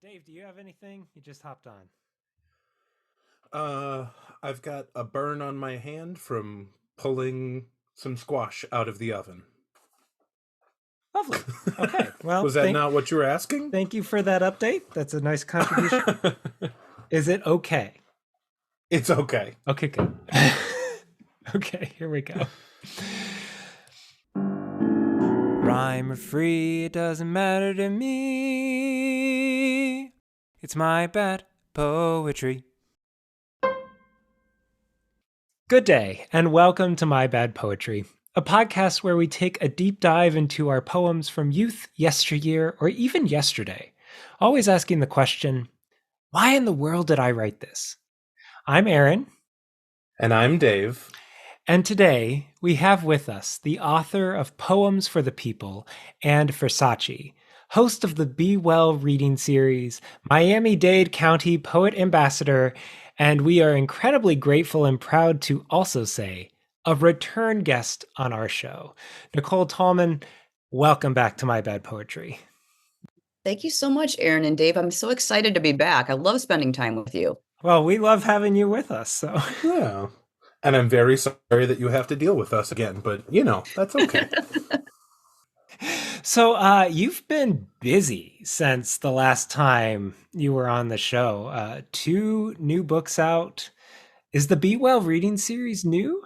Dave, do you have anything? You just hopped on. I've got a burn on my hand from pulling some squash out of the oven. Lovely. Okay. Well, Was that not what you were asking? Thank you for that update. That's a nice contribution. Is it okay? It's okay. Okay, good. Okay, here we go. Rhyme or free, it doesn't matter to me. It's my bad poetry. Good day, and welcome to My Bad Poetry, a podcast where we take a deep dive into our poems from youth, yesteryear, or even yesterday, always asking the question, why in the world did I write this? I'm Aaron. And I'm Dave. And today, we have with us the author of Poems for the People and Versace, host of the Be Well reading series, Miami-Dade County Poet Ambassador, and we are incredibly grateful and proud to also say, a return guest on our show. Nicole Tallman, welcome back to My Bad Poetry. Thank you so much, Aaron and Dave. I'm so excited to be back. I love spending time with you. Well, we love having you with us. So yeah. And I'm very sorry that you have to deal with us again, but, that's okay. So you've been busy since the last time you were on the show. 2 new books out. Is the Be Well reading series newer?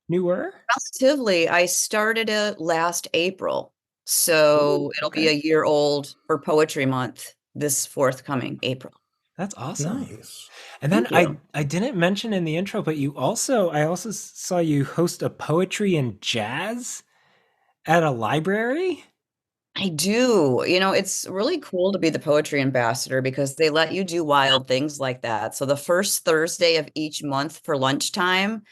Relatively. I started it last April. So it'll be a year old for Poetry Month this forthcoming April. That's awesome. Nice. And then I didn't mention in the intro, but I also saw you host a poetry and jazz at a library. I do. It's really cool to be the poetry ambassador because they let you do wild things like that. So the first Thursday of each month for lunchtime,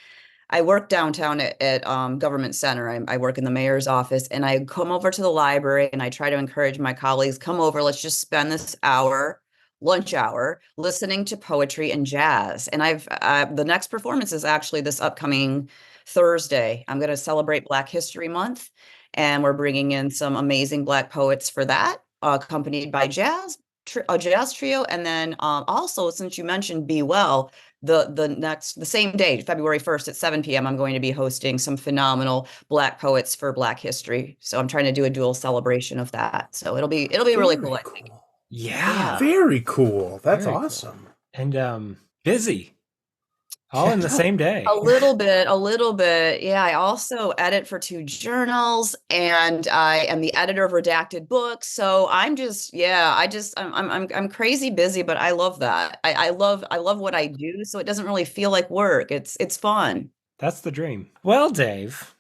I work downtown at Government Center. I work in the mayor's office, and I come over to the library and I try to encourage my colleagues, come over, let's just spend this lunch hour, listening to poetry and jazz. And the next performance is actually this upcoming Thursday. I'm going to celebrate Black History Month, and we're bringing in some amazing Black poets for that, accompanied by a jazz trio. And then also, since you mentioned Be Well, the same day, February 1st at 7 p.m., I'm going to be hosting some phenomenal Black poets for Black history. So I'm trying to do a dual celebration of that. So it'll be really cool, I think. Yeah. Very cool. That's awesome. Cool. And busy. All in the same day. A little bit. Yeah, I also edit for 2 journals, and I am the editor of redacted books. So I'm crazy busy, but I love that. I love what I do. So it doesn't really feel like work. It's fun. That's the dream. Well, Dave,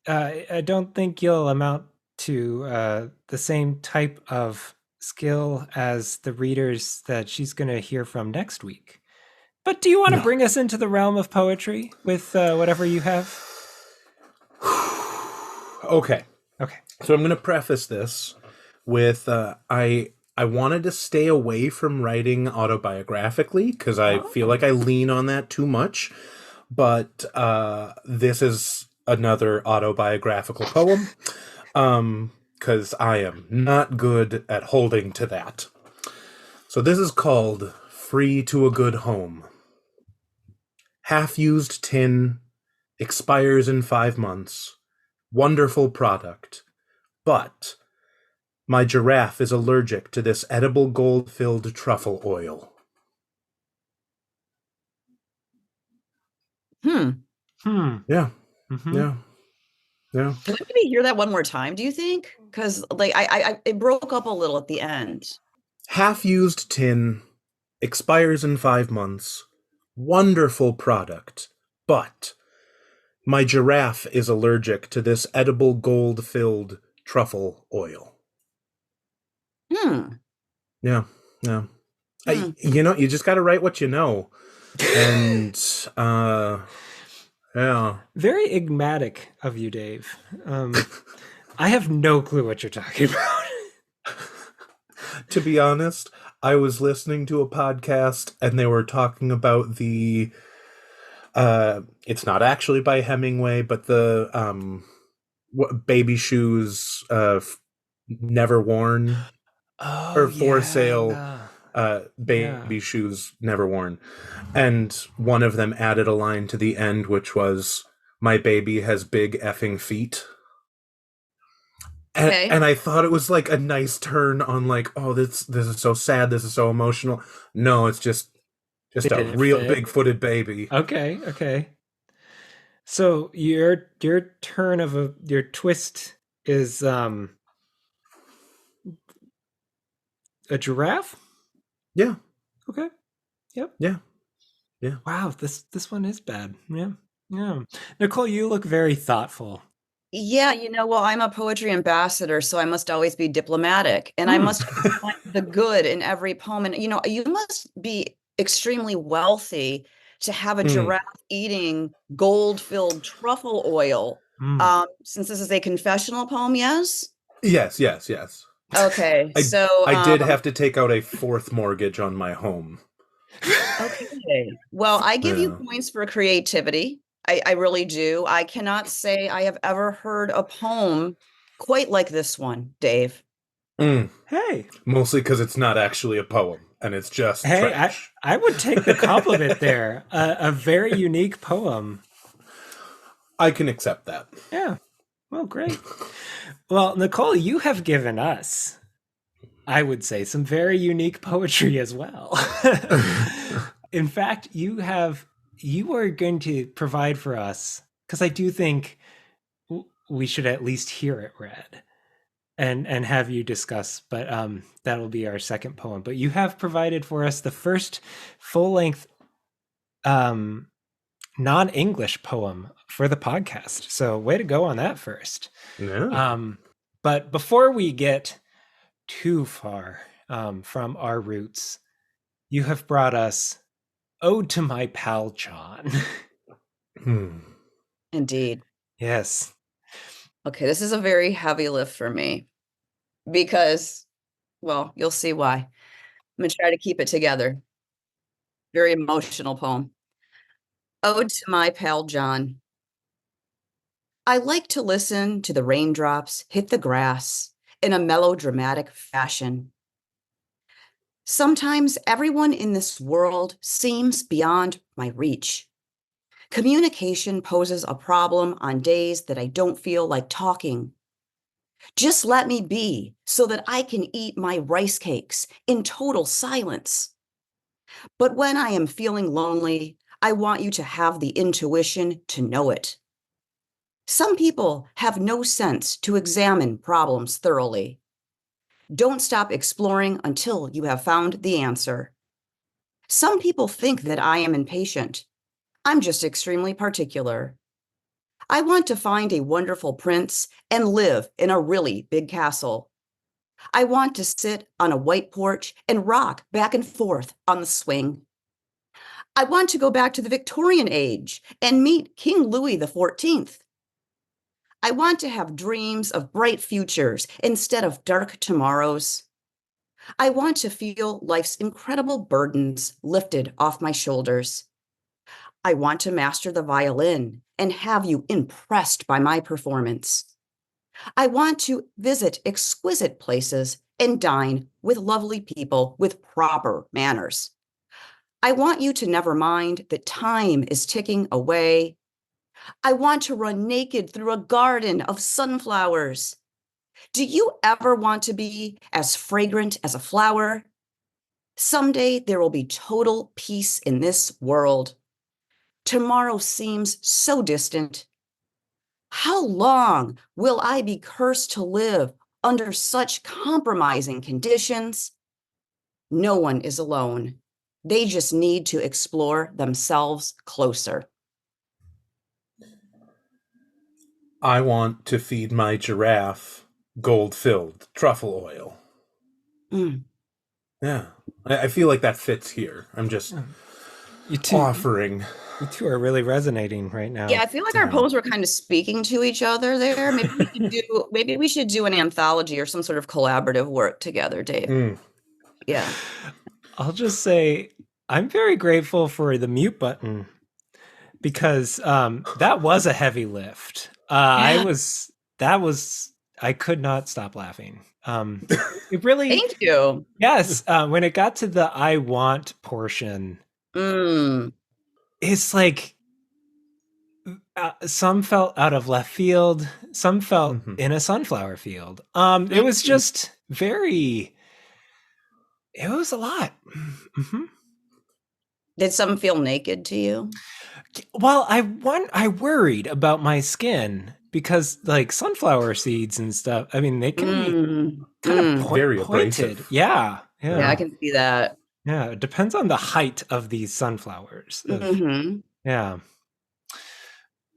I don't think you'll amount to the same type of skill as the readers that she's going to hear from next week. But do you want to bring us into the realm of poetry with whatever you have? Okay. So I'm going to preface this with I wanted to stay away from writing autobiographically because I feel like I lean on that too much. But this is another autobiographical poem because I am not good at holding to that. So this is called Free to a Good Home. Half-used tin, expires in 5 months. Wonderful product. But my giraffe is allergic to this edible gold-filled truffle oil. Yeah. Mm-hmm. Yeah. Can we maybe hear that one more time, do you think? Because it broke up a little at the end. Half-used tin, expires in 5 months. Wonderful product, but my giraffe is allergic to this edible gold-filled truffle oil. Yeah. You just got to write what you know. And, yeah. Very enigmatic of you, Dave. I have no clue what you're talking about. To be honest, I was listening to a podcast and they were talking about the it's not actually by Hemingway, but the baby shoes never worn or for sale. baby shoes never worn. And one of them added a line to the end, which was, "My baby has big effing feet." Okay. And I thought it was like a nice turn on like, oh, this is so sad, this is so emotional. No, it's just a real big-footed baby. Okay. So your turn of your twist is a giraffe? Yeah. Okay. Yep. Yeah. Wow, this one is bad. Yeah. Nicole, you look very thoughtful. Yeah, well, I'm a poetry ambassador, so I must always be diplomatic, and I must find the good in every poem. And you must be extremely wealthy to have a giraffe eating gold-filled truffle oil. Since this is a confessional poem, yes? Yes. Okay, so I did have to take out a 4th mortgage on my home. Okay. Well, I give you points for creativity. I really do. I cannot say I have ever heard a poem quite like this one, Dave. Hey. Mostly because it's not actually a poem, and it's just trash. I would take the compliment there. A very unique poem. I can accept that. Yeah. Well, great. Well, Nicole, you have given us, I would say, some very unique poetry as well. In fact, you are going to provide for us, because I do think we should at least hear it read and have you discuss, but that'll be our second poem. But you have provided for us the first full-length non-English poem for the podcast. So way to go on that first. Yeah. But before we get too far from our roots, you have brought us Ode to My Pal John. Indeed. Yes. Okay, this is a very heavy lift for me because, well, you'll see why. I'm going to try to keep it together. Very emotional poem. Ode to My Pal John. I like to listen to the raindrops hit the grass in a melodramatic fashion. Sometimes everyone in this world seems beyond my reach. Communication poses a problem on days that I don't feel like talking. Just let me be so that I can eat my rice cakes in total silence. But when I am feeling lonely, I want you to have the intuition to know it. Some people have no sense to examine problems thoroughly. Don't stop exploring until you have found the answer. Some people think that I am impatient. I'm just extremely particular. I want to find a wonderful prince and live in a really big castle. I want to sit on a white porch and rock back and forth on the swing. I want to go back to the Victorian age and meet King Louis XIV. I want to have dreams of bright futures instead of dark tomorrows. I want to feel life's incredible burdens lifted off my shoulders. I want to master the violin and have you impressed by my performance. I want to visit exquisite places and dine with lovely people with proper manners. I want you to never mind that time is ticking away. I want to run naked through a garden of sunflowers. Do you ever want to be as fragrant as a flower? Someday there will be total peace in this world. Tomorrow seems so distant. How long will I be cursed to live under such compromising conditions? No one is alone. They just need to explore themselves closer. I want to feed my giraffe gold-filled truffle oil. Yeah. I feel like that fits here. I'm just offering. You two are really resonating right now. Yeah, I feel like our poems were kind of speaking to each other there. Maybe we should do an anthology or some sort of collaborative work together, Dave. Yeah. I'll just say I'm very grateful for the mute button because that was a heavy lift. I could not stop laughing. It really, Thank you. yes. When it got to the I want portion, it's like some felt out of left field, some felt in a sunflower field. It was just very. It was a lot. Mm-hmm. Did some feel naked to you? Well, I worried about my skin because like sunflower seeds and stuff. I mean, they can be kind of very pointed. abrasive. Yeah, Yeah, I can see that. Yeah, it depends on the height of these sunflowers. Yeah.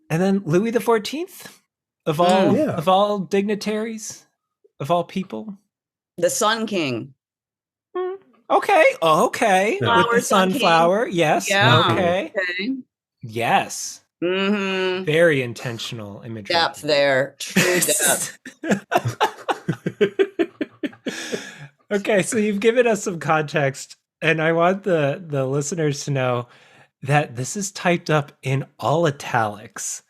And then Louis the 14th, of all dignitaries, of all people. The Sun King. Okay. Okay. Yeah. With the sunflower. Yes. Yeah. Okay. Yes. Very intentional imagery. Depth there. True depth. Okay, so you've given us some context, and I want the listeners to know that this is typed up in all italics,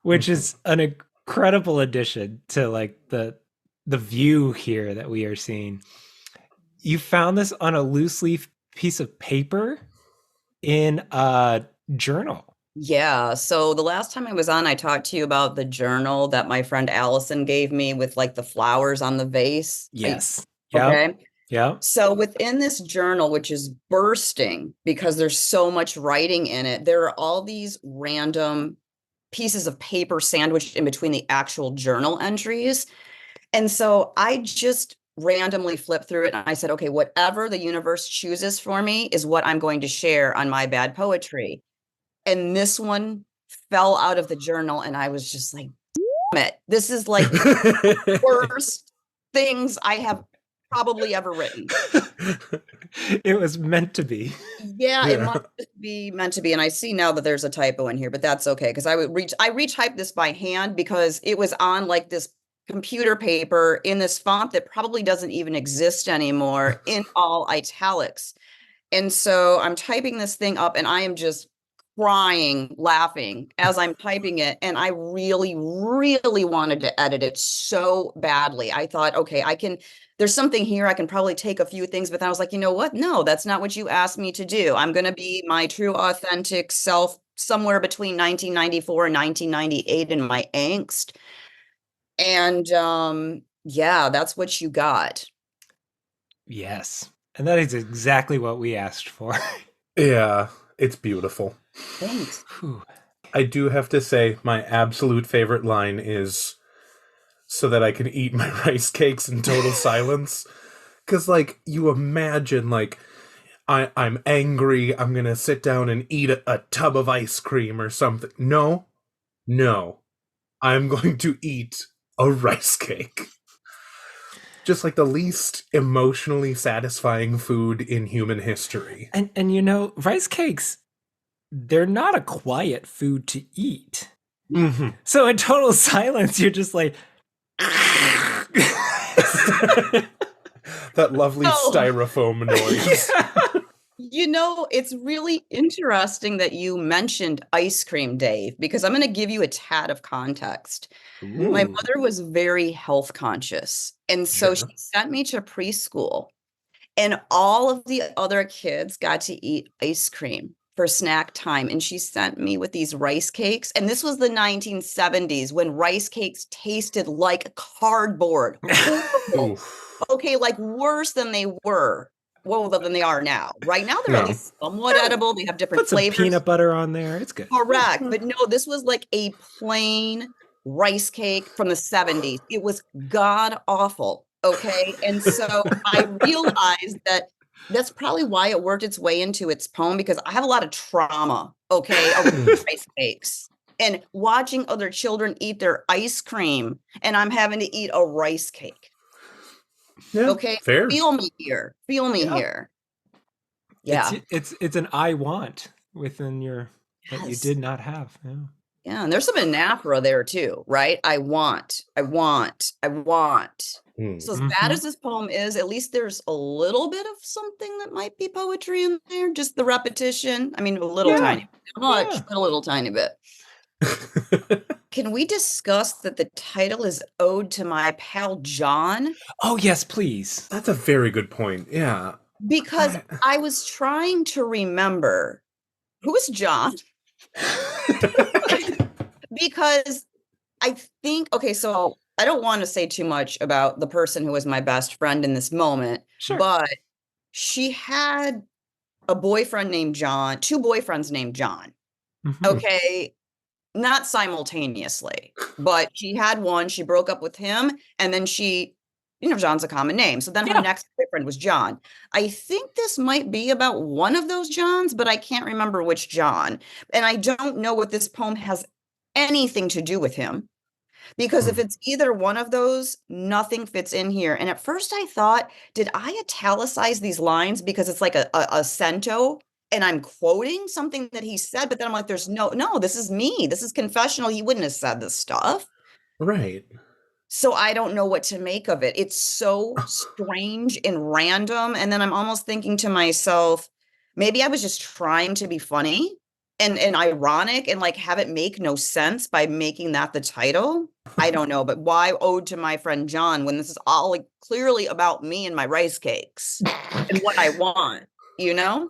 which is an incredible addition to like the view here that we are seeing. You found this on a loose leaf piece of paper in a journal. Yeah. So the last time I was on, I talked to you about the journal that my friend Allison gave me with like the flowers on the vase. Yes. Okay. Yeah. So within this journal, which is bursting because there's so much writing in it, there are all these random pieces of paper sandwiched in between the actual journal entries. And so I just randomly flipped through it and I said, okay, whatever the universe chooses for me is what I'm going to share on My Bad Poetry. And this one fell out of the journal and I was just like, damn it. This is like the worst things I have probably ever written. It was meant to be. Yeah, it must be meant to be. And I see now that there's a typo in here, but that's okay. Because I retyped this by hand because it was on like this computer paper in this font that probably doesn't even exist anymore in all italics. And so I'm typing this thing up and I am just crying, laughing as I'm typing it. And I really, really wanted to edit it so badly. I thought, okay, there's something here. I can probably take a few things, but then I was like, you know what? No, that's not what you asked me to do. I'm going to be my true, authentic self somewhere between 1994 and 1998 in my angst. And yeah, that's what you got. Yes. And that is exactly what we asked for. Yeah, it's beautiful. Thanks. I do have to say my absolute favorite line is so that I can eat my rice cakes in total silence. Because, like, you imagine, like, I'm angry, I'm going to sit down and eat a tub of ice cream or something. No. I'm going to eat a rice cake. Just like the least emotionally satisfying food in human history. And you know, rice cakes, they're not a quiet food to eat. Mm-hmm. So in total silence, you're just like... that lovely styrofoam noise. Yeah. You know, it's really interesting that you mentioned ice cream, Dave, because I'm going to give you a tad of context. Ooh. My mother was very health conscious. And so she sent me to preschool and all of the other kids got to eat ice cream for snack time. And she sent me with these rice cakes. And this was the 1970s when rice cakes tasted like cardboard. Okay, like worse than they were. Well, than they are now. Right now, they're at least somewhat edible. They have different flavors. Put some peanut butter on there. It's good. Correct. But no, this was like a plain rice cake from the 70s. It was god awful. Okay. And so I realized that that's probably why it worked its way into its poem, because I have a lot of trauma. Okay. Around rice cakes and watching other children eat their ice cream, and I'm having to eat a rice cake. Yeah, okay. Fair. Feel me here. Yeah. It's an I want within your that you did not have. Yeah. And there's some anaphora there too, right? I want. So as bad as this poem is, at least there's a little bit of something that might be poetry in there. Just the repetition. I mean, a little tiny bit. Not much, but a little tiny bit. can we discuss that the title is Ode to My Pal John? Oh, yes, please. That's a very good point. Yeah. Because I was trying to remember who is John? Because I think, okay, so I don't want to say too much about the person who was my best friend in this moment, Sure. but she had a boyfriend named John, two boyfriends named John. Mhm. Okay, not simultaneously, but she had one, she broke up with him, and then John's a common name. So then her Yeah. next boyfriend was John. I think this might be about one of those Johns, but I can't remember which John. And I don't know what this poem has anything to do with him. Because if it's either one of those, nothing fits in here. And at first I thought, did I italicize these lines because it's like a cento and I'm quoting something that he said? But then I'm like, there's no, this is me. This is confessional. He wouldn't have said this stuff. Right. So I don't know what to make of it. It's so strange and random. And then I'm almost thinking to myself, maybe I was just trying to be funny and ironic and like have it make no sense by making that the title. I don't know, but why Ode to My Friend John when this is all like clearly about me and my rice cakes and what I want, you know?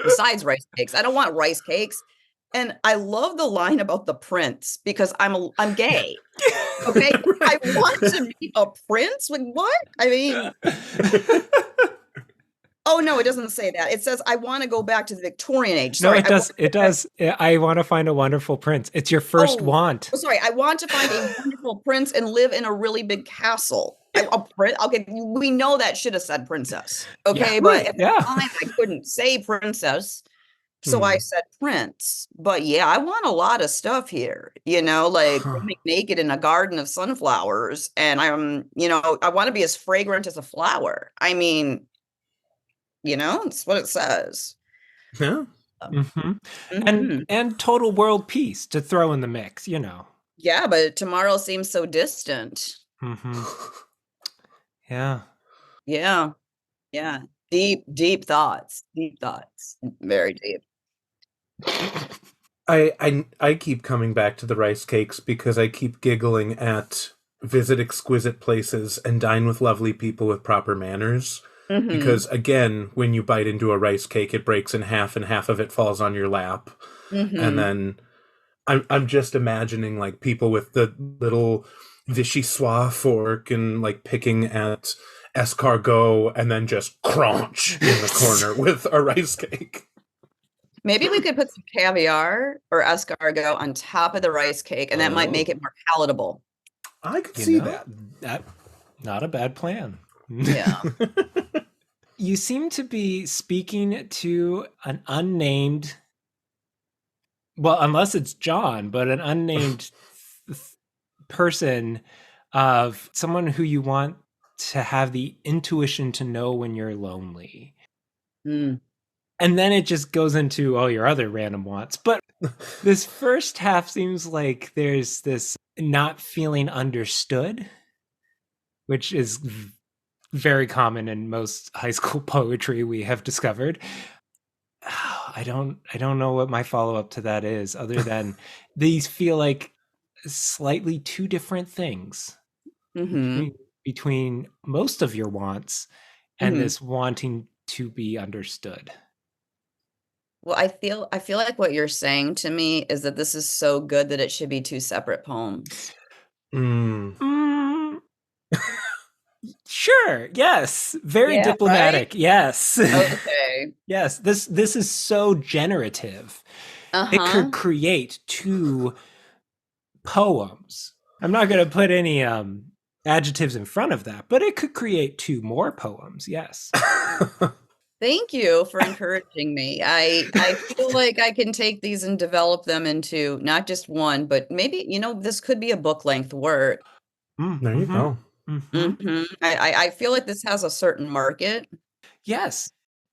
Besides rice cakes, I don't want rice cakes. And I love the line about the prince because I'm gay. Okay, I want to meet a prince. Like what? I mean, oh no, it doesn't say that. It says I want to go back to the Victorian age. No, Sorry, it does. It does. I want to find a wonderful prince. It's your first want. Oh, sorry, I want to find a wonderful prince and live in a really big castle. A prince. Okay, we know that should have said princess. Okay, Yeah, but right, at the yeah. time I couldn't say princess. So I said Prince, but yeah, I want a lot of stuff here, like running naked in a garden of sunflowers. And I want to be as fragrant as a flower. I mean, it's what it says. Yeah. And total world peace to throw in the mix, Yeah, but tomorrow seems so distant. Yeah. Yeah. Yeah. Deep thoughts. Deep thoughts. Very deep. I keep coming back to the rice cakes because I keep giggling at visit exquisite places and dine with lovely people with proper manners. Because again, when you bite into a rice cake, it breaks in half and half of it falls on your lap. And then I'm just imagining like people with the little vichyssoise fork and like picking at escargot and then just crunch in the corner with a rice cake. Maybe we could put some caviar or escargot on top of the rice cake, and that might make it more palatable. I could see that. Not a bad plan. Yeah. You seem to be speaking to an unnamed, well, unless it's John, but an unnamed person of someone who you want to have the intuition to know when you're lonely. And then it just goes into all your other random wants. But this first half seems like there's this not feeling understood, which is very common in most high school poetry we have discovered. I don't know what my follow-up to that is, other than these feel like slightly two different things between most of your wants and this wanting to be understood. Well, I feel like what you're saying to me is that this is so good that it should be two separate poems. Sure. Yes. Very diplomatic. Right? Yes. Okay. Yes. This is so generative. It could create two poems. I'm not going to put any adjectives in front of that, but it could create two more poems. Yes. Thank you for encouraging me. I feel like I can take these and develop them into not just one, but maybe, this could be a book-length work. There you go. I feel like this has a certain market. Yes.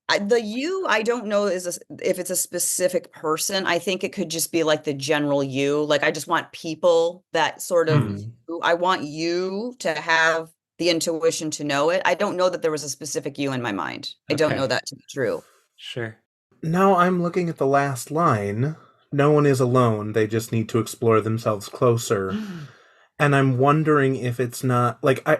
I don't know if it's a specific person. I think it could just be like the general you. Like I just want people that sort of, I want you to have the intuition to know it. I don't know that there was a specific you in my mind. I don't know that to be true. Sure. Now I'm looking at the last line. no one is alone. They just need to explore themselves closer. And I'm wondering if it's not like I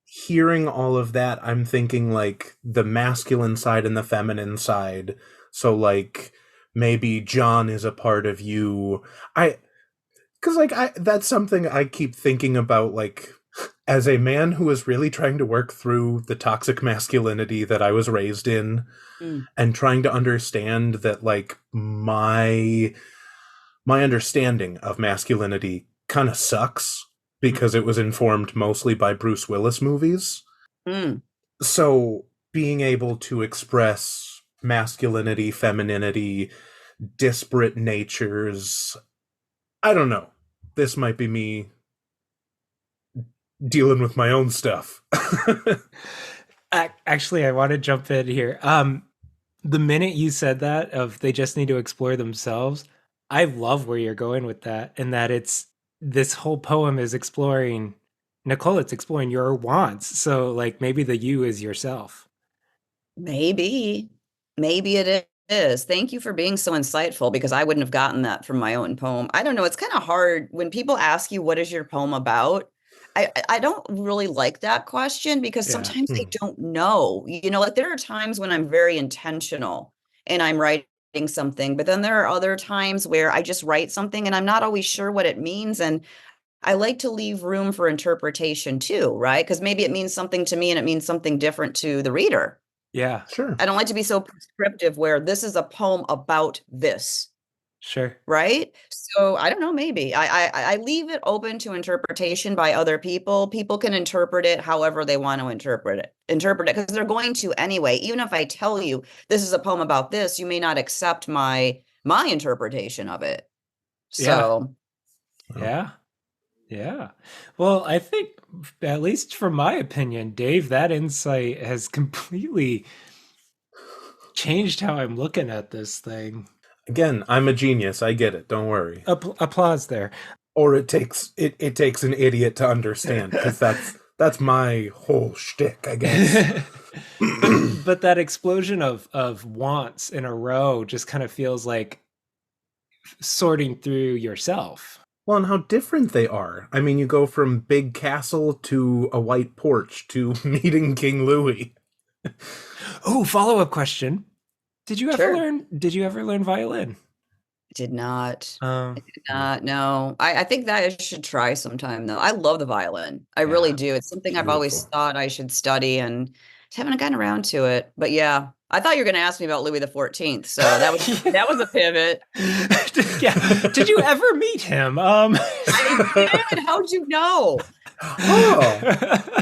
hearing all of that, I'm thinking like the masculine side and the feminine side. So like maybe John is a part of you. I Because like I that's something I keep thinking about, like as a man who is really trying to work through the toxic masculinity that I was raised in, Mm. and trying to understand that like my understanding of masculinity kind of sucks because it was informed mostly by Bruce Willis movies. Mm. So being able to express masculinity, femininity, disparate natures, I don't know. This might be me dealing with my own stuff. Actually, I want to jump in here. The minute you said that of they just need to explore themselves, I love where you're going with that, and that it's this whole poem is exploring Nicole, it's exploring your wants. So like maybe the you is yourself. Maybe. Maybe it is. Thank you for being so insightful because I wouldn't have gotten that from my own poem. I don't know. It's kind of hard when people ask you, what is your poem about? I don't really like that question because Yeah. sometimes I don't know. Like there are times when I'm very intentional and I'm writing something, but then there are other times where I just write something and I'm not always sure what it means. And I like to leave room for interpretation too, right? Because maybe it means something to me and it means something different to the reader. Yeah. Sure. I don't like to be so prescriptive where this is a poem about this, Sure. right? So I don't know, maybe I leave it open to interpretation by other people. People can interpret it however they want to interpret it because they're going to anyway. Even if I tell you this is a poem about this, you may not accept my interpretation of it. Yeah. So Yeah. Yeah. Well, I think, at least from my opinion, Dave, that insight has completely changed how I'm looking at this thing. Again, I'm a genius. I get it. Don't worry. Applause there. Or it takes an idiot to understand, because that's my whole shtick, I guess. but that explosion of wants in a row just kind of feels like sorting through yourself. Well, and how different they are. I mean, you go from big castle to a white porch to meeting King Louis. Oh, follow-up question. Did you ever sure. learn violin? Did not. Um, No. I think that I should try sometime though. I love the violin. I really yeah. do. It's something I've always Beautiful. thought I should study and just haven't gotten around to it. But yeah, I thought you were going to ask me about Louis the 14th. So that was a pivot. Yeah. Did you ever meet him? I did. How'd you know? Oh.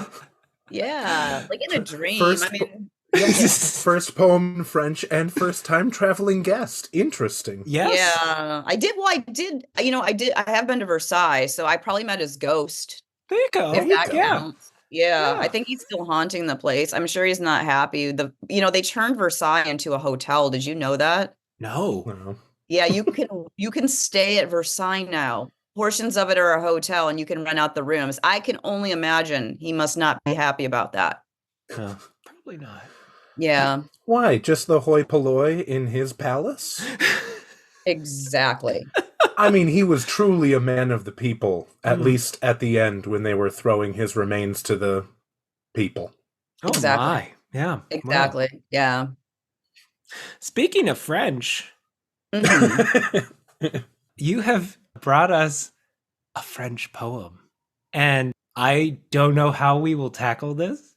Yeah, like in a dream. First, I mean, first poem in French and first time traveling guest. Interesting. Yes. yeah, I did. Well, I did. I did. I have been to Versailles, so I probably met his ghost. There you go. If that Yeah. counts. Yeah, I Yeah. think he's still haunting the place. I'm sure he's not happy. They turned Versailles into a hotel. Did you know that? No. No. Yeah, you can stay at Versailles now. Portions of it are a hotel and you can rent out the rooms. I can only imagine he must not be happy about that. Probably not. Yeah, Why? Just the hoi polloi in his palace? exactly. I mean, he was truly a man of the people, at least at the end when they were throwing his remains to the people. Oh Exactly. my. Yeah. Wow. Exactly. Yeah. Speaking of French, Mhm. you have brought us a French poem. And I don't know how we will tackle this,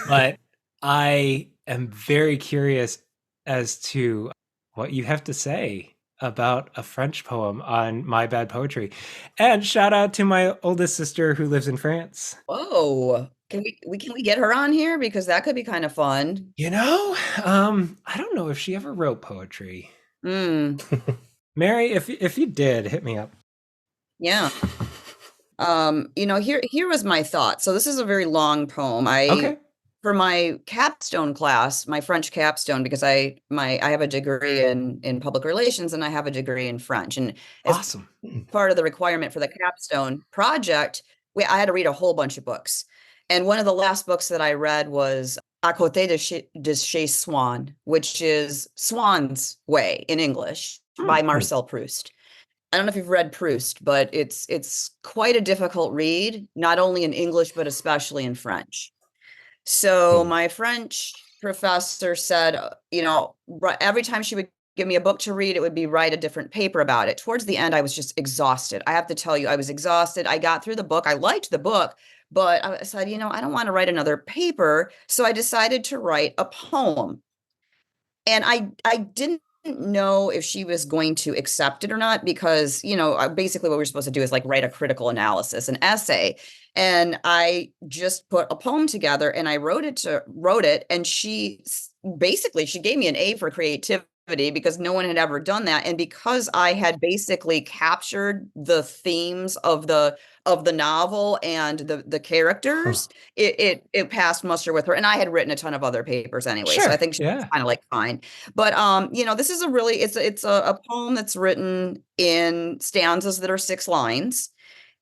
but I am very curious as to what you have to say about a French poem on My Bad Poetry. And shout out to my oldest sister who lives in France. Whoa. Can we get her on here? Because that could be kind of fun. I don't know if she ever wrote poetry. Mm, Mary, if you did, hit me up. yeah. Here was my thought. So this is a very long poem. Okay. For my capstone class, my French capstone, because I have a degree in public relations and I have a degree in French. And as Awesome. part of the requirement for the capstone project, I had to read a whole bunch of books. And one of the last books that I read was À côté de chez Swan, which is Swan's Way in English. by Hmm. Marcel Proust. I don't know if you've read Proust, but it's quite a difficult read, not only in English, but especially in French. So Hmm. my French professor said, every time she would give me a book to read, it would be write a different paper about it. Towards the end, I was just exhausted. I have to tell you, I was exhausted. I got through the book. I liked the book, but I said, I don't want to write another paper. So I decided to write a poem. And I didn't know if she was going to accept it or not because, basically what we're supposed to do is like write a critical analysis, an essay. And I just put a poem together and I wrote it. And she gave me an A for creativity because no one had ever done that. And because I had basically captured the themes of the novel and the Huh. characters, it passed muster with her. And I had written a ton of other papers anyway, so I Sure. think she was Yeah. kind of like fine. But this is a really it's a poem that's written in stanzas that are 6 lines.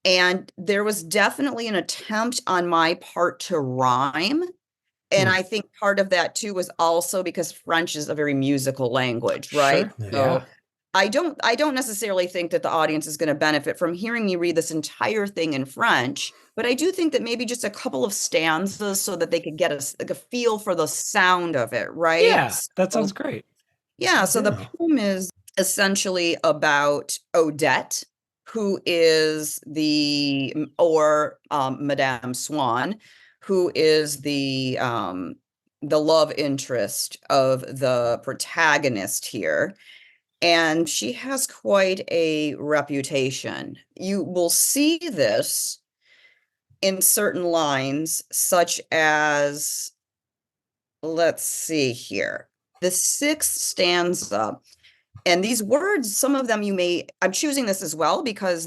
And there was definitely an attempt on my part to rhyme. And Hmm. I think part of that too was also because French is a very musical language, right? Sure. Yeah. Yeah. So I don't necessarily think that the audience is going to benefit from hearing me read this entire thing in French, but I do think that maybe just a couple of stanzas so that they could get like a feel for the sound of it, right? Yeah. That So sounds great. yeah, so the Yeah. poem is essentially about Odette, who is Madame Swan, who is the love interest of the protagonist here. And she has quite a reputation. You will see this in certain lines, such as, let's see here, the sixth stanza. And these words, some of them I'm choosing this as well because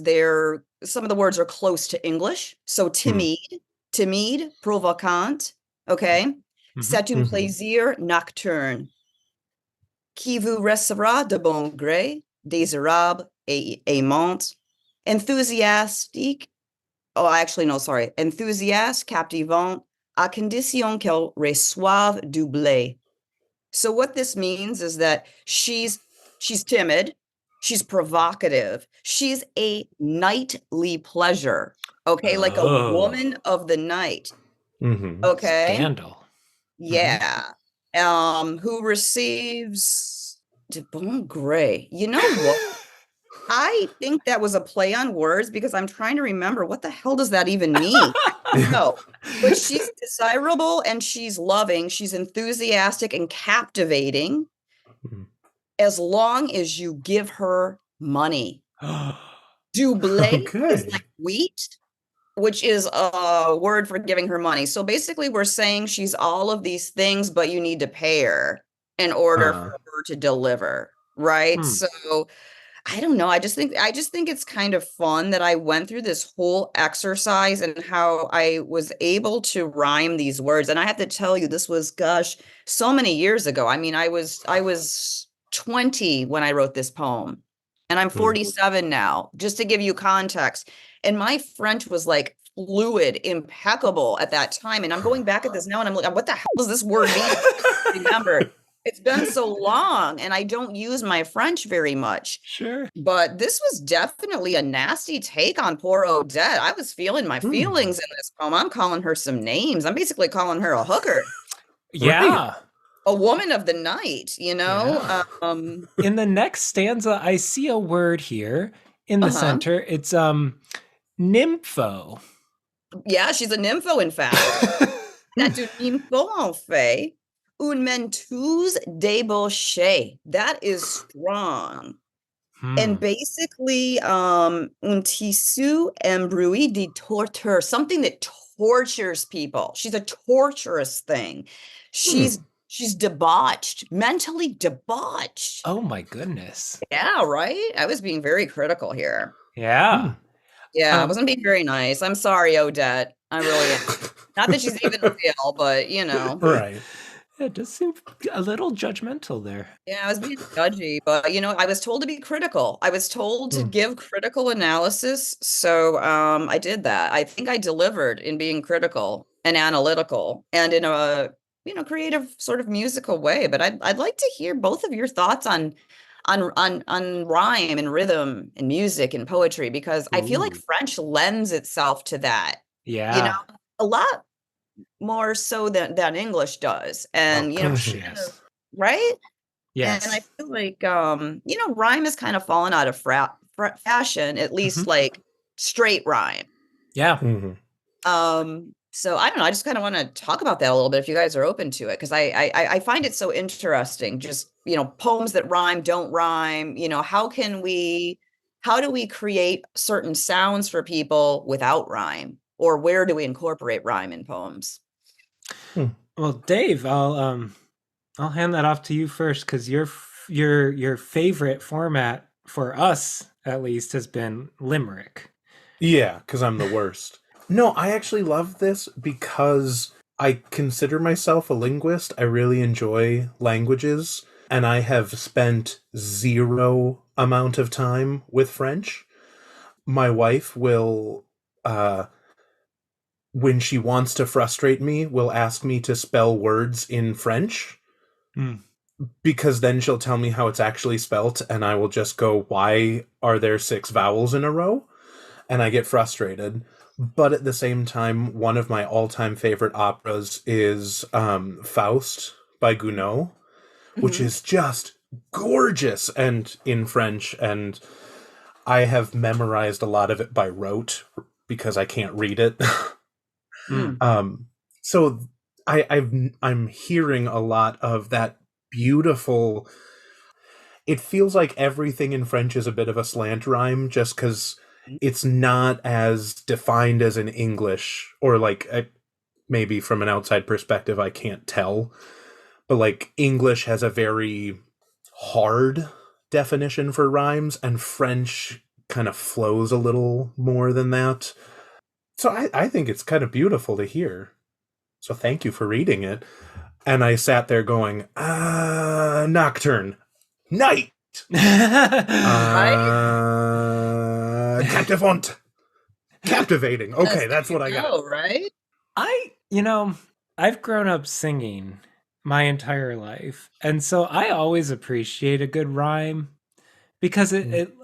some of the words are close to English. So Hmm. timide, provocante, okay? Hmm. C'est un Hmm. plaisir nocturne qui vous recevra de bon gré, désirable et aimante, enthusiastique. Oh, actually, no, sorry. Enthusiaste, captivant, à condition qu'elle reçoive du blé. So what this means is that she's timid, she's provocative, she's a nightly pleasure. Okay, like a Oh, woman of the night. Hmm. Okay. scandal. Hmm. Yeah. Who receives de bon gré. You know what? I think that was a play on words because I'm trying to remember what the hell does that even mean? No, but she's desirable and she's loving, she's enthusiastic and captivating as long as you give her money. Doublé is Okay. like wheat, which is a word for giving her money. So basically, we're saying she's all of these things, but you need to pay her in order for Uh, her to deliver, right? Hmm. So I don't know. I just think it's kind of fun that I went through this whole exercise and how I was able to rhyme these words. And I have to tell you, this was, gosh, so many years ago. I mean, I was 20 when I wrote this poem, and I'm hmm. 47 now, just to give you context. And my French was like fluid, impeccable at that time. And I'm going back at this now and I'm like, what the hell does this word mean? Remember, it's been so long and I don't use my French very much. Sure. But this was definitely a nasty take on poor Odette. I was feeling my Hmm. feelings in this poem. I'm calling her some names. I'm basically calling her a hooker, Right. Yeah. a woman of the night, you know? Yeah. In the next stanza, I see a word here in the Uh-huh. center. It's nympho. Yeah, she's a nympho, in fact. C'est une nympho, en fait. Une menteuse débauchée. That is strong. And Hmm. basically, un tissu embrouillé de torture, something that tortures people. She's a torturous thing. She's Hmm. she's debauched, mentally debauched. Oh my goodness. Yeah, right? I was being very critical here. Hmm. Yeah. Yeah, I Um, wasn't being very nice. I'm sorry, Odette. I really am. Not that she's even real, but Right. it does seem a little judgmental there. Yeah, I was being judgy, but I was told to be critical. I was told to Hmm. give critical analysis, so I did that. I think I delivered in being critical and analytical and in a creative sort of musical way. But I'd like to hear both of your thoughts on rhyme and rhythm and music and poetry, because I feel like Ooh. French lends itself to that, you know, Yeah. a lot more so than English does. Oh And, gosh, kind of, yes. right? And I Yes. feel like, rhyme has kind of fallen out of fashion, at least Hmm. like straight rhyme. Yeah. Mhm. So I don't know. I just kind of want to talk about that a little bit if you guys are open to it, because I find it so interesting. Just, poems that rhyme, don't rhyme. How do we create certain sounds for people without rhyme? Or where do we incorporate rhyme in poems? Hmm. Well, Dave, I'll hand that off to you first because your favorite format for us at least has been limerick. Yeah, because I'm the worst. No, I actually love this because I consider myself a linguist. I really enjoy languages, and I have spent zero amount of time with French. My wife will, when she wants to frustrate me, will ask me to spell words in French Mm. because then she'll tell me how it's actually spelt, and I will just go, "Why are there 6 vowels in a row?" And I get frustrated. But at the same time, one of my all-time favorite operas is Faust by Gounod, which Hmm. is just gorgeous and in French, and I have memorized a lot of it by rote because I can't read it. Mm. um, so I'm hearing a lot of that beautiful. It feels like everything in French is a bit of a slant rhyme, just because it's not as defined as in English, or like maybe from an outside perspective, I can't tell. But like English has a very hard definition for rhymes, and French kind of flows a little more than that. So I think it's kind of beautiful to hear. So thank you for reading it. And I sat there going, nocturne, night, Right? captivant, captivating. Yes, Okay, there that's you what I got. go, right? I, I've grown up singing my entire life, and so I always appreciate a good rhyme because it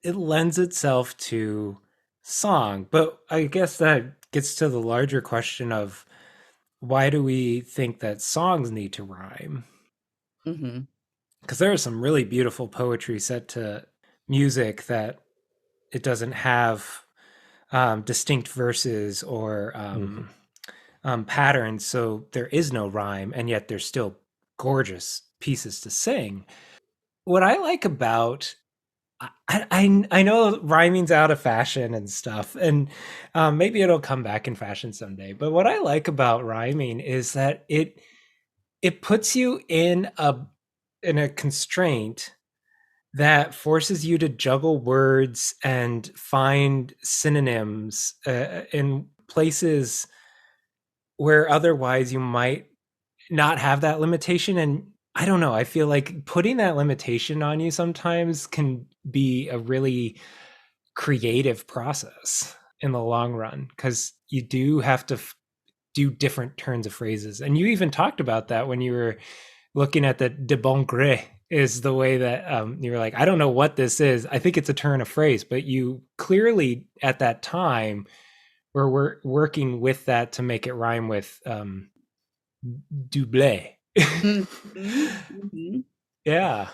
lends itself to song. But I guess that gets to the larger question of why do we think that songs need to rhyme? Hmm. Because there is some really beautiful poetry set to music that it doesn't have distinct verses or Mm-hmm. patterns, so there is no rhyme, and yet there's still gorgeous pieces to sing. What I like about I know rhyming's out of fashion and stuff, and maybe it'll come back in fashion someday. But what I like about rhyming is that it puts you in a constraint that forces you to juggle words and find synonyms in places where otherwise you might not have that limitation. And I don't know, I feel like putting that limitation on you sometimes can be a really creative process in the long run because you do have to do different turns of phrases. And you even talked about that when you were looking at the de bon gré is the way that you were like, I don't know what this is. I think it's a turn of phrase, but you clearly at that time were working with that to make it rhyme with doublé. Hmm. Hmm. Yeah.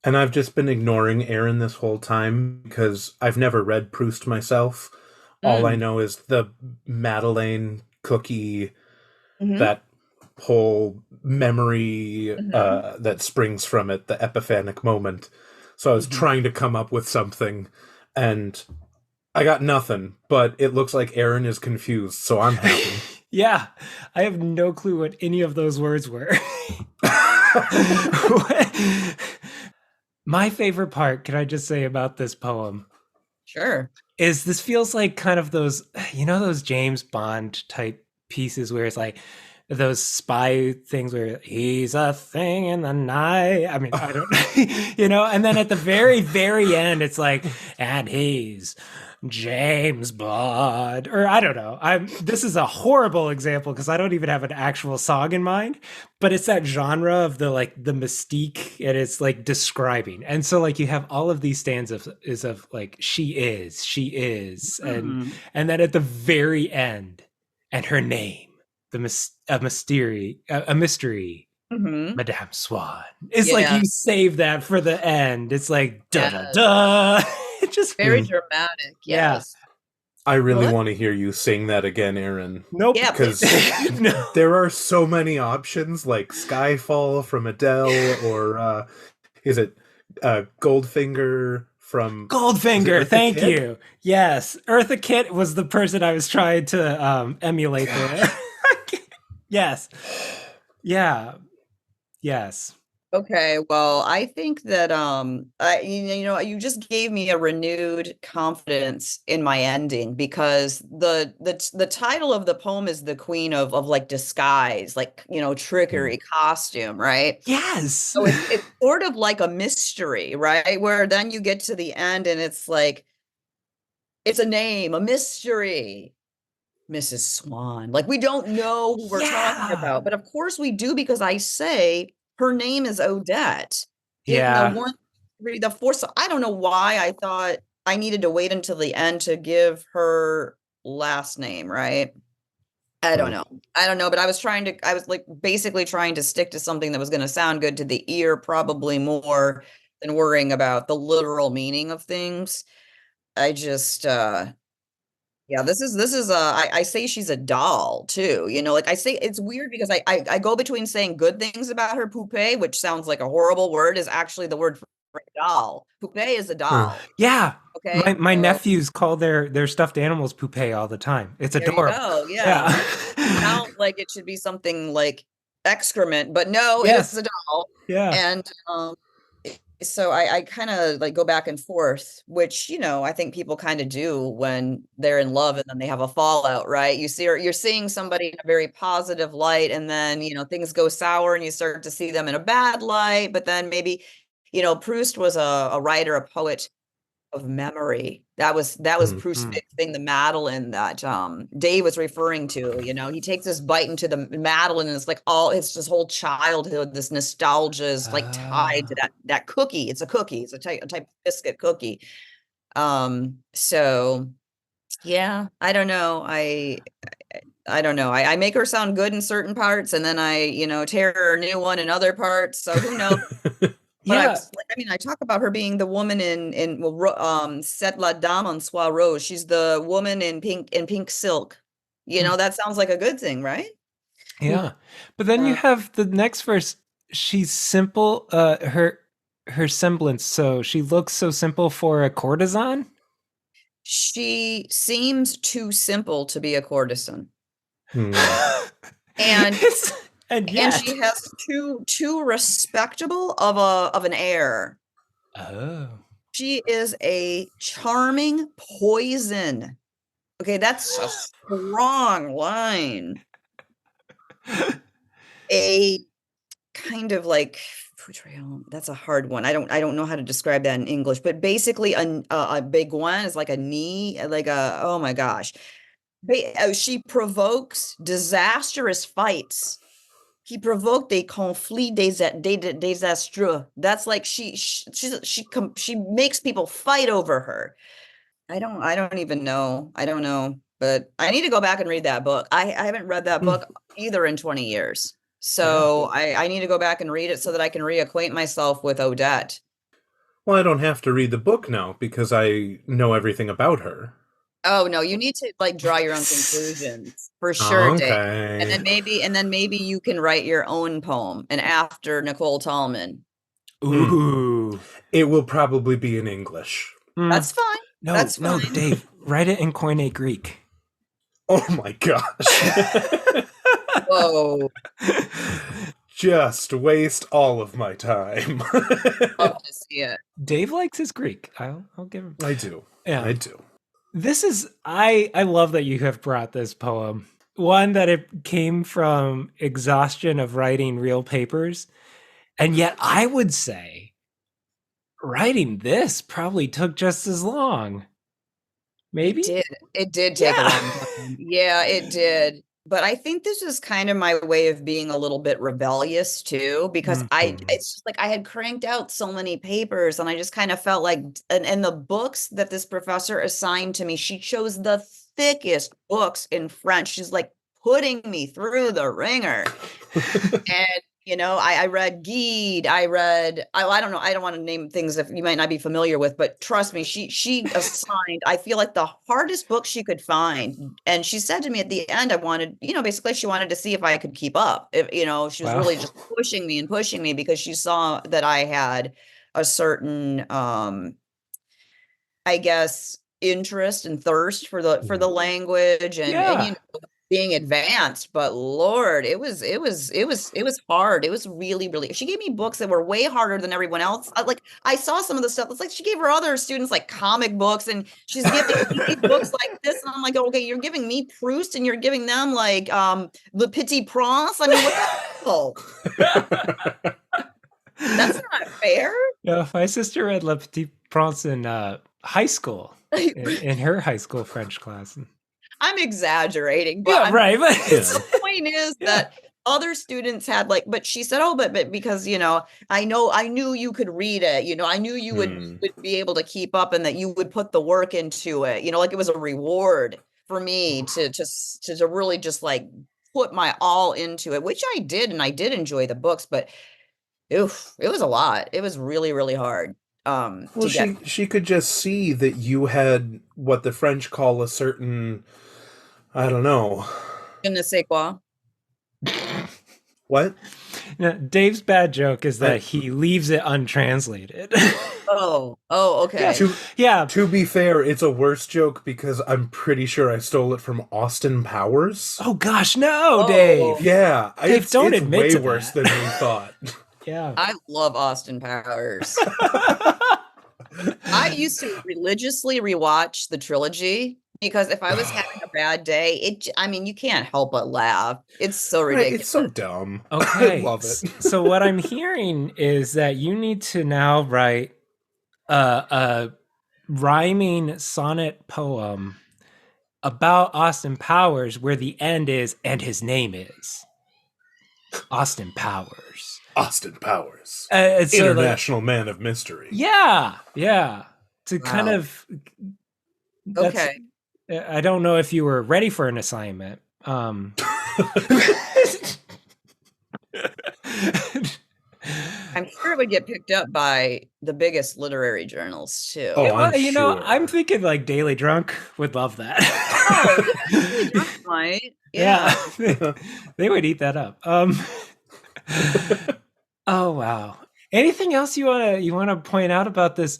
And I've just been ignoring Aaron this whole time because I've never read Proust myself. All I Mm. know is the Madeleine cookie, Hmm. that whole memory Hmm. that springs from it, the epiphanic moment. So I was Hmm. trying to come up with something, and I got nothing, but it looks like Aaron is confused, so I'm happy. Yeah. I have no clue what any of those words were. My favorite part, can I just say about this poem, Sure. is this feels like kind of those, those James Bond type pieces where it's like, those spy things where he's a thing in the night. I mean, I don't, and then at the very, very end, it's like, and he's James Bond, or I don't know. This is a horrible example because I don't even have an actual song in mind, but it's that genre of the mystique, and it's like describing. And so like you have all of these stanzas of like she is, and then at the very end, and her name, a mystery, Madame Swan. It's like you save that for the end. It's like da da da. It just very dramatic. Yes. I really want to hear you sing that again, Aaron. Nope. Yeah, because there are so many options, like Skyfall from Adele, or is it Goldfinger from Goldfinger? Thank you. Yes, Eartha Kitt was the person I was trying to emulate there. Yes. Yeah. Yes. Okay, well, I think that you just gave me a renewed confidence in my ending, because the title of the poem is the Queen of like disguise, like trickery, costume, right? Yes. So it's sort of like a mystery, right? Where then you get to the end and it's like it's a name, a mystery. Mrs. Swan. Like we don't know who we're talking about, but of course we do, because I say her name is Odette. Yeah. The fourth. So I don't know why I thought I needed to wait until the end to give her last name, right? I don't know, but I was like basically trying to stick to something that was going to sound good to the ear, probably more than worrying about the literal meaning of things. I just, yeah, this is I say she's a doll too. Like I say it's weird because I go between saying good things about her. Poupée, which sounds like a horrible word, is actually the word for a doll. Poupée is a doll. Yeah. Okay. My nephews call their stuffed animals Poupée all the time. It's adorable. There you go. Yeah. Sounds like it should be something like excrement, but no, it's a doll. Yeah. And so I kind of like go back and forth, which, I think people kind of do when they're in love and then they have a fallout, right? You're seeing somebody in a very positive light, and then, things go sour and you start to see them in a bad light. But then maybe, Proust was a writer, a poet of memory. That was Proust's big thing, the Madeleine that Dave was referring to. He takes this bite into the Madeleine, and it's like it's his whole childhood. This nostalgia is like tied to that cookie. It's a cookie. It's a type of biscuit cookie. So yeah, I don't know. I don't know. I make her sound good in certain parts, and then I tear her a new one in other parts. So who knows? But I talk about her being the woman in C'est la dame en soie rose. She's the woman in pink silk. That sounds like a good thing, right? Yeah. But then you have the next verse. She's simple, her semblance. So she looks so simple for a courtesan. She seems too simple to be a courtesan. And she has too respectable of an air. Oh. She is a charming poison. Okay, that's a strong line. A kind of like portrayal. That's a hard one. I don't know how to describe that in English, but basically a baigouin is like a knee, like a, oh my gosh. She provokes disastrous fights. He provoked a conflit désastreux. That's like she makes people fight over her. I don't even know. I don't know, but I need to go back and read that book. I haven't read that book either in 20 years. So I need to go back and read it so that I can reacquaint myself with Odette. Well, I don't have to read the book now because I know everything about her. Oh no, you need to like draw your own conclusions for sure, okay. Dave. And then maybe you can write your own poem, and after Nicole Tallman. Ooh. It will probably be in English. That's fine. That's fine. No, Dave, write it in Koine Greek. Oh my gosh. Whoa. Just waste all of my time. Love to see it. Dave likes his Greek. I'll give him. I do. Yeah. I do. This is I love that you have brought this poem one that it came from exhaustion of writing real papers. And yet I would say writing this probably took just as long. Maybe? It did take a Yeah. long time. Yeah, it did. But I think this is kind of my way of being a little bit rebellious too, because Mhm. it's just like I had cranked out so many papers and I just kind of felt like, and the books that this professor assigned to me, she chose the thickest books in French. She's like putting me through the ringer. And I read Gide. I don't know. I don't want to name things if you might not be familiar with, but trust me, she assigned, I feel like the hardest book she could find. And she said to me at the end, I wanted, basically she wanted to see if I could keep up. If, she was Wow. really just pushing me and pushing me because she saw that I had a certain, I guess, interest and thirst for the language and Yeah. being advanced. But Lord, it was hard. It was really, really, she gave me books that were way harder than everyone else. Like I saw some of the stuff. It's like she gave her other students like comic books and she's giving me these books like this. And I'm like, okay, you're giving me Proust and you're giving them like Le Petit Prince. I mean, what the hell? That's not fair. Yeah, my sister read Le Petit Prince in high school, in her high school French class. I'm exaggerating, but Yeah, right. But the point is yeah. that other students had like, but she said, oh, but because, I knew you could read it, I knew you would be able to keep up and that you would put the work into it, like it was a reward for me to really just like put my all into it, which I did. And I did enjoy the books, but oof, it was a lot. It was really, really hard Well, to get. she could just see that you had what the French call a certain, I don't know. Je ne sais quoi. What? Now, Dave's bad joke is that he leaves it untranslated. Oh, Yeah. okay. Yeah. To be fair, it's a worse joke because I'm pretty sure I stole it from Austin Powers. Oh gosh, no, Oh. Dave. Yeah, Dave, don't it's admit way to worse that. than we thought. Yeah. I love Austin Powers. I used to religiously rewatch the trilogy because if I was having a bad day, I mean, you can't help but laugh. It's so Right, ridiculous. it's so dumb. Okay. I love it. So what I'm hearing is that you need to now write a rhyming sonnet poem about Austin Powers where the end is and his name is Austin Powers. Austin Powers. So International Man of Mystery. Yeah. To kind of Okay. I don't know if you were ready for an assignment. I'm sure it would get picked up by the biggest literary journals too. Oh, I'm sure. I'm thinking like Daily Drunk would love that. Oh, right. Yeah. They would eat that up. Oh wow. Anything else you wanna point out about this?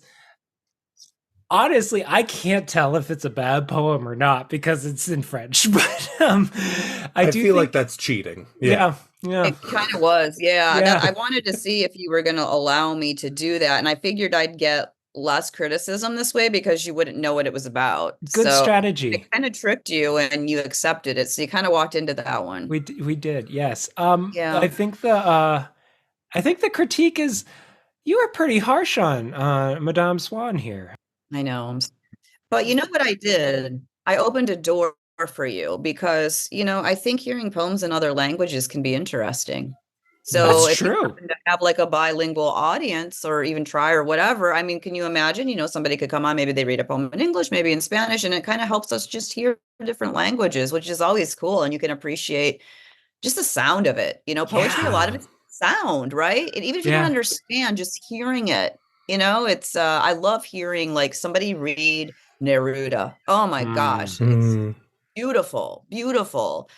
Honestly, I can't tell if it's a bad poem or not because it's in French. But I do feel think, like that's cheating. Yeah. It kind of was. Yeah. Yeah. I wanted to see if you were going to allow me to do that. And I figured I'd get less criticism this way because you wouldn't know what it was about. Good So strategy. I kind of tricked you and you accepted it. So you kind of walked into that one. We did, yes. Yeah. I think the critique is you were pretty harsh on Madame Swan here. I know. But you know what I did? I opened a door for you because, I think hearing poems in other languages can be interesting. So That's if you true. happen to have like a bilingual audience or even try or whatever, I mean, can you imagine, somebody could come on, maybe they read a poem in English, maybe in Spanish, and it kind of helps us just hear different languages, which is always cool. And you can appreciate just the sound of it. Poetry, a lot of it's sound, right? And even if you don't understand, just hearing it, it's I love hearing like somebody read Neruda. Oh my gosh, it's beautiful, beautiful.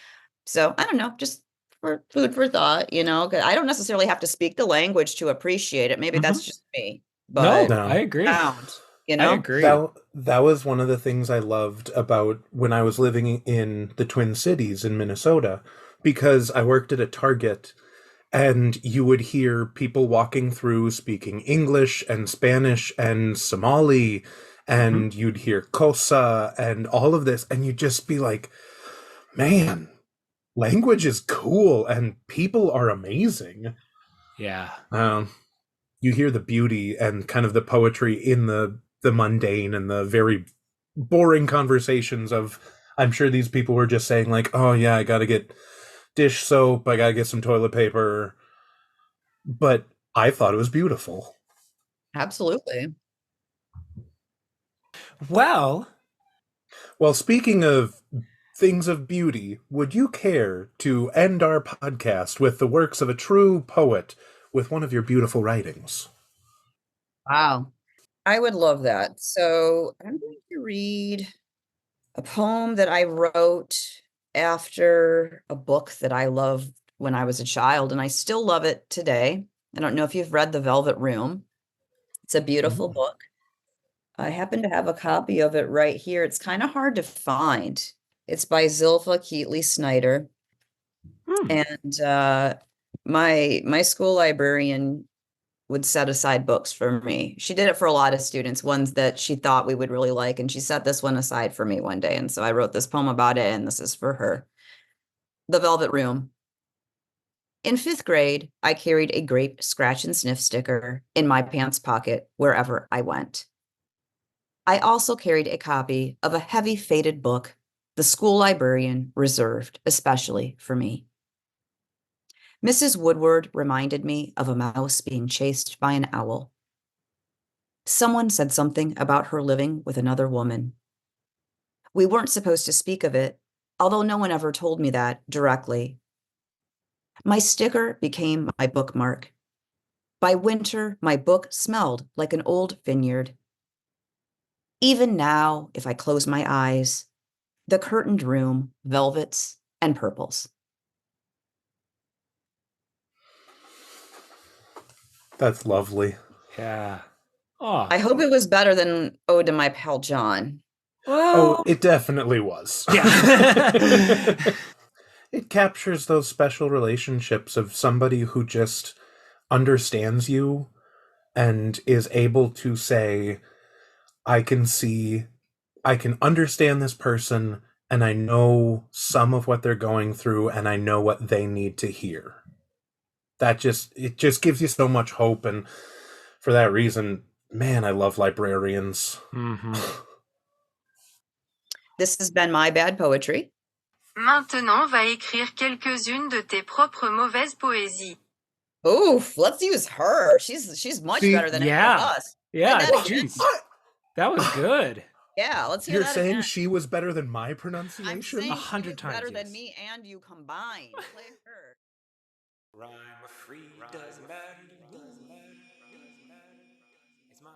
So I don't know, just for food for thought, 'cause I don't necessarily have to speak the language to appreciate it. Maybe that's just me, but No, I agree. sound, I agree. That was one of the things I loved about when I was living in the Twin Cities in Minnesota, because I worked at a Target. And you would hear people walking through speaking English and Spanish and Somali, and you'd hear Kosa and all of this, and you'd just be like, man, language is cool and people are amazing. Yeah. You hear the beauty and kind of the poetry in the mundane and the very boring conversations of, I'm sure these people were just saying like, oh yeah, I gotta get dish soap, I gotta get some toilet paper. But I thought it was beautiful. Absolutely. Well, Speaking of things of beauty, would you care to end our podcast with the works of a true poet with one of your beautiful writings? Wow. I would love that. So I'm going to read a poem that I wrote after a book that I loved when I was a child, and I still love it today. I don't know if you've read The Velvet Room. It's a beautiful book. I happen to have a copy of it right here. It's kind of hard to find. It's by Zilpha Keatley Snyder. And my school librarian would set aside books for me. She did it for a lot of students, ones that she thought we would really like, and she set this one aside for me one day. And so I wrote this poem about it, and this is for her. The Velvet Room. In 5th grade, I carried a grape scratch and sniff sticker in my pants pocket wherever I went. I also carried a copy of a heavy faded book the school librarian reserved especially for me. Mrs. Woodward reminded me of a mouse being chased by an owl. Someone said something about her living with another woman. We weren't supposed to speak of it, although no one ever told me that directly. My sticker became my bookmark. By winter, my book smelled like an old vineyard. Even now, if I close my eyes, the curtained room, velvets and purples. That's lovely. Yeah. Oh. I hope it was better than Ode to My Pal John. Well, it definitely was. Yeah. It captures those special relationships of somebody who just understands you and is able to say, I can understand this person, and I know some of what they're going through, and I know what they need to hear. It just gives you so much hope, and for that reason, man, I love librarians. This has been My Bad Poetry. Maintenant, va écrire quelques-unes de tes propres mauvaises poésies. Oof, let's use her. She's much better than any of us. Yeah, jeez. That was good. Yeah, let's hear that. You're saying again. she was better than my pronunciation? 100 times better yes. than me and you combined. Play her. Rhyme free doesn't matter. It's my